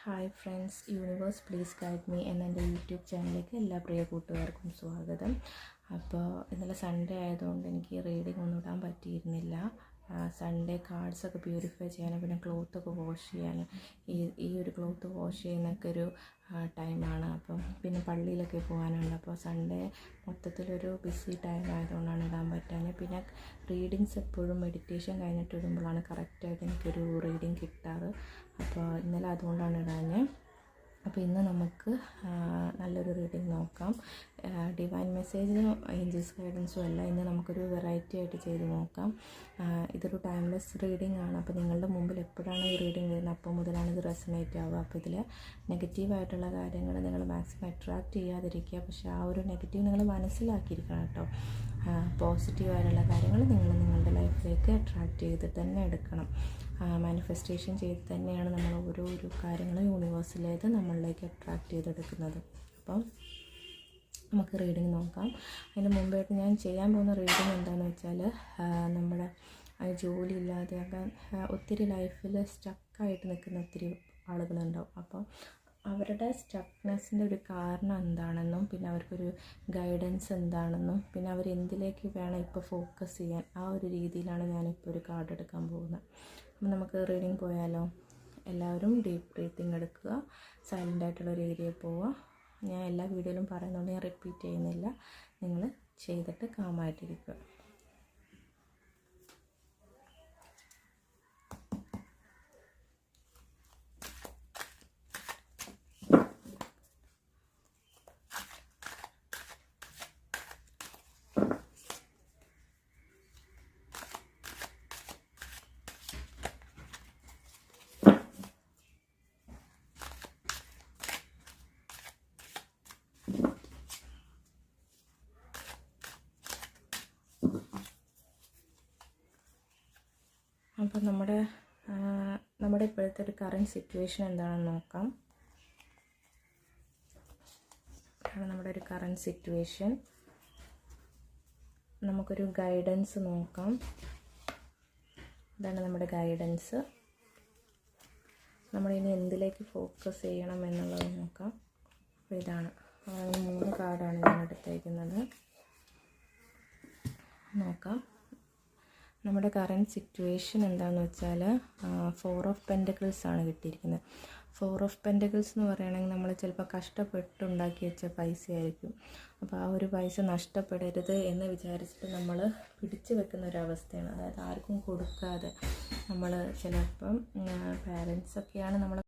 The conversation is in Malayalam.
Hi friends, universe please guide me എന്ന എൻ്റെ യൂട്യൂബ് ചാനലിലേക്ക് എല്ലാ പ്രിയ കൂട്ടുകാർക്കും സ്വാഗതം. അപ്പോൾ ഇന്നലെ സൺഡേ ആയതുകൊണ്ട് എനിക്ക് റീഡിംഗ് ഒന്നും ഇടാൻ പറ്റിയിരുന്നില്ല. സൺഡേ കാർഡ്സൊക്കെ പ്യൂരിഫൈ ചെയ്യാനും പിന്നെ ക്ലോത്തൊക്കെ വാഷ് ചെയ്യാനും ഈ ഒരു ക്ലോത്ത് വാഷ് ചെയ്യുന്നൊക്കെ ഒരു ടൈമാണ്. അപ്പം പിന്നെ പള്ളിയിലൊക്കെ പോകാനുണ്ട്. അപ്പോൾ സൺഡേ മൊത്തത്തിലൊരു ബിസി ടൈം ആയതുകൊണ്ടാണ് ഇടാൻ പറ്റാഞ്ഞത്. പിന്നെ റീഡിങ്സ് എപ്പോഴും മെഡിറ്റേഷൻ കഴിഞ്ഞിട്ട് ഇടുമ്പോഴാണ് കറക്റ്റായിട്ട് എനിക്കൊരു റീഡിങ് കിട്ടാറ്. അപ്പോൾ ഇന്നലെ അതുകൊണ്ടാണ് ഇടാഞ്ഞത്. അപ്പോൾ ഇന്ന് നമുക്ക് നല്ലൊരു റീഡിങ് നോക്കാം. ഡിവൈൻ മെസ്സേജും ഏഞ്ചൽസ് ഗൈഡൻസും അല്ല, ഇന്ന് നമുക്കൊരു വെറൈറ്റി ആയിട്ട് ചെയ്ത് നോക്കാം. ഇതൊരു ടൈംലെസ് റീഡിംഗ് ആണ്. അപ്പോൾ നിങ്ങളുടെ മുമ്പിൽ എപ്പോഴാണ് ഈ റീഡിംഗ് വരുന്നത് അപ്പോൾ മുതലാണ് ഇത് റെസണേറ്റ് ആവുക. അപ്പോൾ ഇതിൽ നെഗറ്റീവായിട്ടുള്ള കാര്യങ്ങൾ നിങ്ങൾ മാക്സിമം അട്രാക്റ്റ് ചെയ്യാതിരിക്കുക. പക്ഷേ ആ ഒരു നെഗറ്റീവ് നിങ്ങൾ മനസ്സിലാക്കിയിരിക്കണം കേട്ടോ. പോസിറ്റീവായിട്ടുള്ള കാര്യങ്ങൾ നിങ്ങൾ നിങ്ങളുടെ ലൈഫിലേക്ക് അട്രാക്റ്റ് ചെയ്ത് തന്നെ എടുക്കണം. മാനിഫെസ്റ്റേഷൻ ചെയ്ത് തന്നെയാണ് നമ്മൾ ഓരോ കാര്യങ്ങൾ യൂണിവേഴ്സിലേത് നമ്മളിലേക്ക് അട്രാക്റ്റ് ചെയ്തെടുക്കുന്നത്. അപ്പം നമുക്ക് റീഡിങ് നോക്കാം. അതിന് മുമ്പായിട്ട് ഞാൻ ചെയ്യാൻ പോകുന്ന റീഡിങ് എന്താണെന്ന് വെച്ചാൽ, നമ്മുടെ ജോലി ഇല്ലാതെയാകാൻ ഒത്തിരി ലൈഫിൽ സ്റ്റക്കായിട്ട് നിൽക്കുന്ന ഒത്തിരി ആളുകളുണ്ടാവും. അപ്പോൾ അവരുടെ സ്റ്റക്നെസ്സിൻ്റെ ഒരു കാരണം എന്താണെന്നും പിന്നെ അവർക്കൊരു ഗൈഡൻസ് എന്താണെന്നും പിന്നെ അവരെന്തിലേക്ക് വേണം ഇപ്പോൾ ഫോക്കസ് ചെയ്യാൻ, ആ ഒരു രീതിയിലാണ് ഞാനിപ്പോൾ ഒരു കാർഡ് എടുക്കാൻ പോകുന്നത്. അപ്പം നമുക്ക് റീഡിങ് പോയാലോ. എല്ലാവരും ഡീപ്പ് ബ്രീത്തിങ് എടുക്കുക, സൈലൻ്റ് ആയിട്ടുള്ളൊരു ഏരിയയിൽ പോവുക. ഞാൻ എല്ലാ വീഡിയോയിലും പറയുന്നതുകൊണ്ട് ഞാൻ റിപ്പീറ്റ് ചെയ്യുന്നില്ല. നിങ്ങൾ ചെയ്തിട്ട് കാമായിട്ടിരിക്കുക. അപ്പം നമ്മുടെ ഇപ്പോഴത്തെ ഒരു കറൻറ്റ് സിറ്റുവേഷൻ എന്താണെന്ന് നോക്കാം. നമ്മുടെ ഒരു കറൻറ്റ് സിറ്റുവേഷൻ, നമുക്കൊരു ഗൈഡൻസ് നോക്കാം. ഇതാണ് നമ്മുടെ ഗൈഡൻസ്. നമ്മളിനി എന്തിലേക്ക് ഫോക്കസ് ചെയ്യണം എന്നുള്ളത് നോക്കാം. അപ്പോൾ ഇതാണ് 3 കാർഡാണ് ഞാൻ എടുത്തേക്കുന്നത്. നോക്കാം നമ്മുടെ കറൻറ്റ് സിറ്റുവേഷൻ എന്താണെന്ന് വെച്ചാൽ 4 ഓഫ് പെൻറ്റക്കിൾസ് ആണ് കിട്ടിയിരിക്കുന്നത്. 4 ഓഫ് പെൻറ്റക്കിൾസ് എന്ന് പറയുകയാണെങ്കിൽ നമ്മൾ ചിലപ്പോൾ കഷ്ടപ്പെട്ടുണ്ടാക്കി വെച്ച പൈസയായിരിക്കും. അപ്പോൾ ആ ഒരു പൈസ നഷ്ടപ്പെടരുത് എന്ന് വിചാരിച്ചിട്ട് നമ്മൾ പിടിച്ചു വെക്കുന്ന ഒരവസ്ഥയാണ്. അതായത് ആർക്കും കൊടുക്കാതെ നമ്മൾ ചിലപ്പം പാരൻസൊക്കെയാണ് നമ്മൾ